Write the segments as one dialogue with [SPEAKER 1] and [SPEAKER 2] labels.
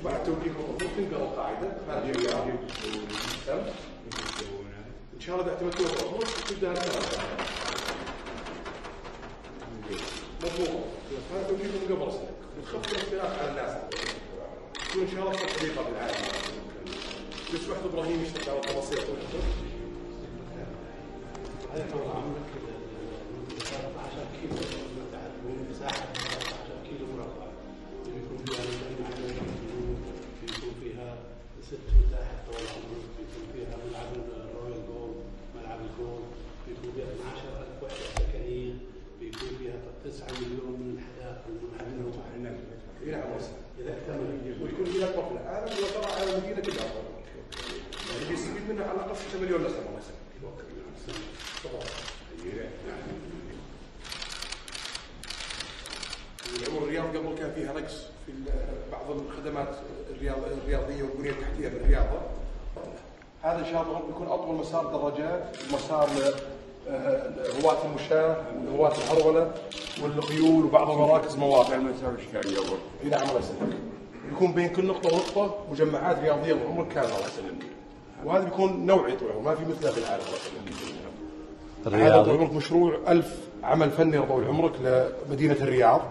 [SPEAKER 1] وبعد توجيه الامور تنقل القاعده هذه الرياض ان شاء الله اذا اعتمدتوها بالامور تبدا السنه مضبوط. هذا توجيه من قبل سنه بتخفف الاختلاف على الناس تكون ان شاء الله تطبيقها بالعالم. يسمح ابراهيم يشتغل على التفاصيل
[SPEAKER 2] هذا طول عمرك 13 كيلو من مساحه 13 كيلو مربع بيكون فيها بيكون فيها 6 مساحات طول عمرك، بيكون فيها ملعب الرويال جول، ملعب الجول، بيكون فيها 12000 وحده سكنيه، بيكون فيها 9 مليون من الحدائق والمنحدرات.
[SPEAKER 1] نعم
[SPEAKER 2] اذا اكتمل
[SPEAKER 1] ويكون فيها طفله هذا هو ترى على المدينه كلها اللي يستفيد منها على الاقل 6 مليون نسمه مثلا. الرياض قبل كان فيها نقص في بعض الخدمات الرياضيه والبنيه التحتيه بالرياضه. هذا ان شاء الله بيكون اطول مسار دراجات، مسار هواة المشاة وهواة الهرولة والخيول وبعض المراكز مواقع.
[SPEAKER 3] المسار اشكاليه برضه.
[SPEAKER 1] نعم الله يسلمك. يكون بين كل نقطه ونقطه مجمعات رياضيه وعمرك كامل الله يسلمك. وهذا بيكون نوعي طول عمرك ما في مثله في العالم الله يسلمك. هذا طول عمرك مشروع 1000 عمل فني طول عمرك لمدينه الرياض،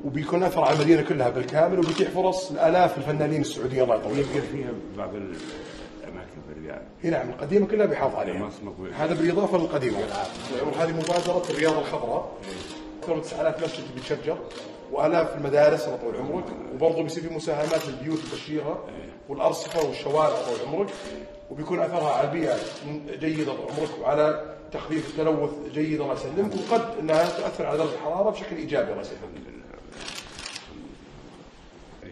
[SPEAKER 1] وبيكون اثر على المدينه كلها بالكامل، وبيتيح فرص لالاف الفنانين السعوديين الله يطول.
[SPEAKER 3] يقدر فيها بعض الاماكن في الرياض.
[SPEAKER 1] نعم القديمه كلها بيحافظ عليها. هذا بالاضافه للقديمه. هذه مبادره الرياض الخضراء، اكثر من 9000 مسجد بيتشجر والاف المدارس الله طول عمرك، وبرضه بيصير في مساهمات للبيوت وتشجيرها والارصفه والشوارع طول عمرك، وبيكون اثرها على البيئه جيده طول عمرك وعلى تخفيف التلوث جيد الله يسلمك، وقد انها تؤثر على درجه الحراره بشكل ايجابي الله يسلمك.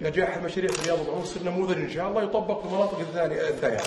[SPEAKER 1] نجاح المشاريع في الرياض والعمر يصير نموذج ان شاء الله يطبق في المناطق الثانيه.